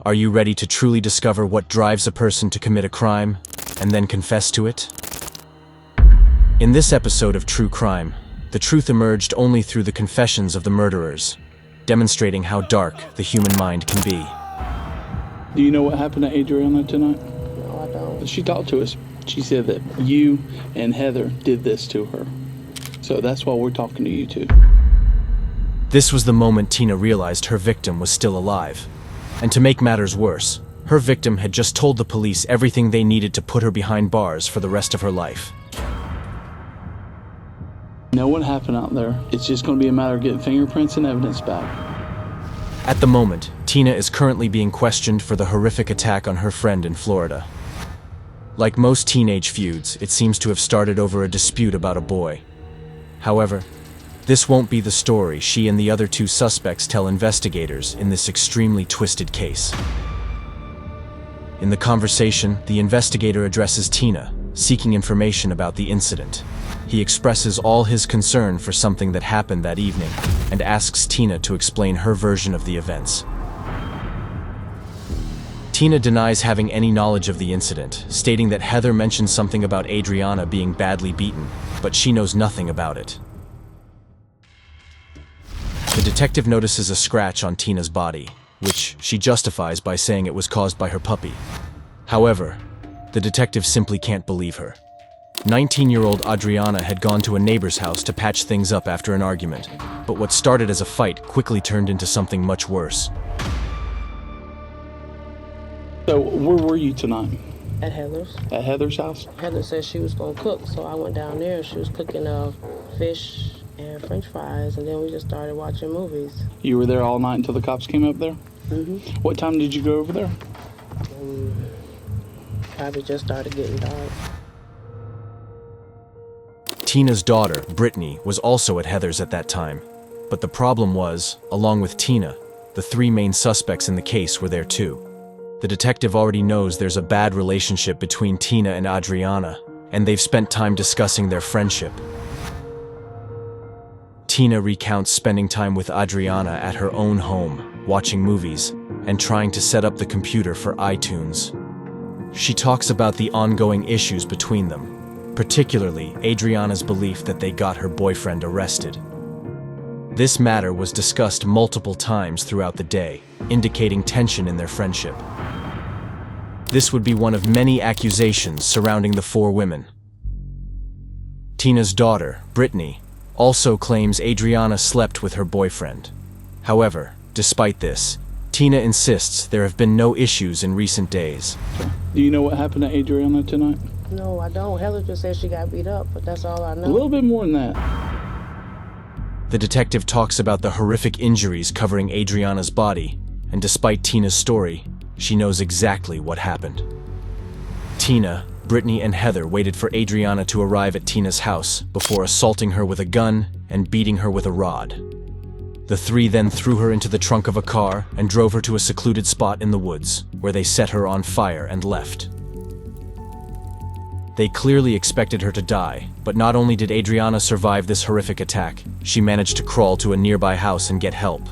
Are you ready to truly discover what drives a person to commit a crime and then confess to it? In this episode of True Crime, the truth emerged only through the confessions of the murderers, demonstrating how dark the human mind can be. Do you know what happened to Adriana tonight? No, I don't. She talked to us. She said that you and Heather did this to her. So that's why we're talking to you two. This was the moment Tina realized her victim was still alive. And to make matters worse, her victim had just told the police everything they needed to put her behind bars for the rest of her life. Know what happened out there. It's just going to be a matter of getting fingerprints and evidence back. At the moment, Tina is currently being questioned for the horrific attack on her friend in Florida. Like most teenage feuds, it seems to have started over a dispute about a boy. However, this won't be the story she and the other two suspects tell investigators in this extremely twisted case. In the conversation, the investigator addresses Tina, seeking information about the incident. He expresses all his concern for something that happened that evening and asks Tina to explain her version of the events. Tina denies having any knowledge of the incident, stating that Heather mentioned something about Adriana being badly beaten, but she knows nothing about it. The detective notices a scratch on Tina's body, which she justifies by saying it was caused by her puppy. However, the detective simply can't believe her. 19-year-old Adriana had gone to a neighbor's house to patch things up after an argument, but what started as a fight quickly turned into something much worse. So where were you tonight? At Heather's. At Heather's house? Heather said she was going to cook, so I went down there and she was cooking fish and french fries, and then we just started watching movies. You were there all night until the cops came up there? Mm-hmm. What time did you go over there? Probably just started getting dark. Tina's daughter, Brittany, was also at Heather's at that time. But the problem was, along with Tina, the three main suspects in the case were there too. The detective already knows there's a bad relationship between Tina and Adriana, and they've spent time discussing their friendship. Tina recounts spending time with Adriana at her own home, watching movies, and trying to set up the computer for iTunes. She talks about the ongoing issues between them, particularly Adriana's belief that they got her boyfriend arrested. This matter was discussed multiple times throughout the day, indicating tension in their friendship. This would be one of many accusations surrounding the four women. Tina's daughter, Brittany, also claims Adriana slept with her boyfriend. However, despite this, Tina insists there have been no issues in recent days. Do you know what happened to Adriana tonight? No, I don't. Heather just said she got beat up, but that's all I know. A little bit more than that. The detective talks about the horrific injuries covering Adriana's body, and despite Tina's story, she knows exactly what happened. Tina, Brittany, and Heather waited for Adriana to arrive at Tina's house before assaulting her with a gun and beating her with a rod. The three then threw her into the trunk of a car and drove her to a secluded spot in the woods, where they set her on fire and left. They clearly expected her to die, but not only did Adriana survive this horrific attack, she managed to crawl to a nearby house and get help.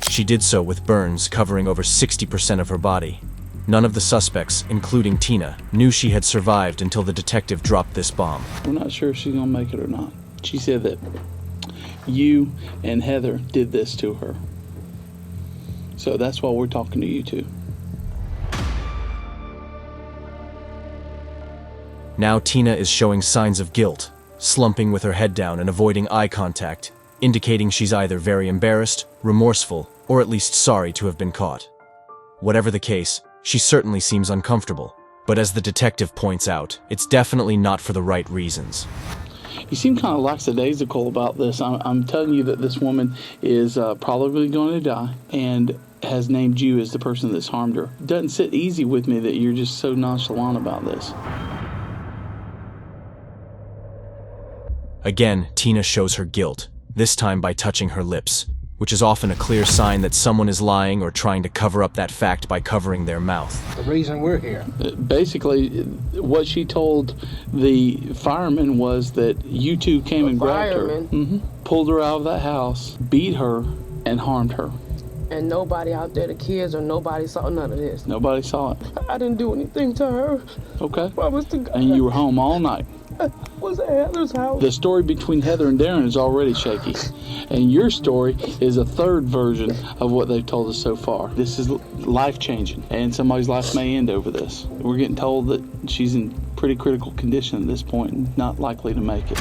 She did so with burns covering over 60% of her body. None of the suspects, including Tina, knew she had survived until the detective dropped this bomb. We're not sure if she's going to make it or not. She said that you and Heather did this to her. So that's why we're talking to you two. Now Tina is showing signs of guilt, slumping with her head down and avoiding eye contact, indicating she's either very embarrassed, remorseful, or at least sorry to have been caught. Whatever the case, she certainly seems uncomfortable, but as the detective points out, it's definitely not for the right reasons. You seem kind of lackadaisical about this. I'm telling you that this woman is probably going to die and has named you as the person that's harmed her. It doesn't sit easy with me that you're just so nonchalant about this. Again, Tina shows her guilt, this time by touching her lips, which is often a clear sign that someone is lying or trying to cover up that fact by covering their mouth. The reason we're here. Basically, what she told the fireman was that you two came and grabbed her, pulled her out of that house, beat her, and harmed her. And nobody out there, the kids or nobody, saw none of this. Nobody saw it. I didn't do anything to her. Okay. Promise to God. And you were home all night. I was at Heather's house. The story between Heather and Darren is already shaky. And your story is a third version of what they've told us so far. This is life-changing, and somebody's life may end over this. We're getting told that she's in pretty critical condition at this point and not likely to make it.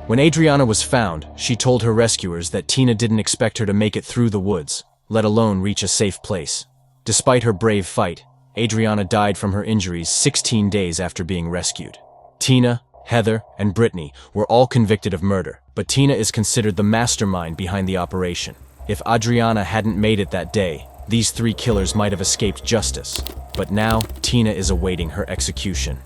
When Adriana was found, she told her rescuers that Tina didn't expect her to make it through the woods, let alone reach a safe place. Despite her brave fight, Adriana died from her injuries 16 days after being rescued. Tina, Heather, and Brittany were all convicted of murder, but Tina is considered the mastermind behind the operation. If Adriana hadn't made it that day, these three killers might have escaped justice. But now, Tina is awaiting her execution.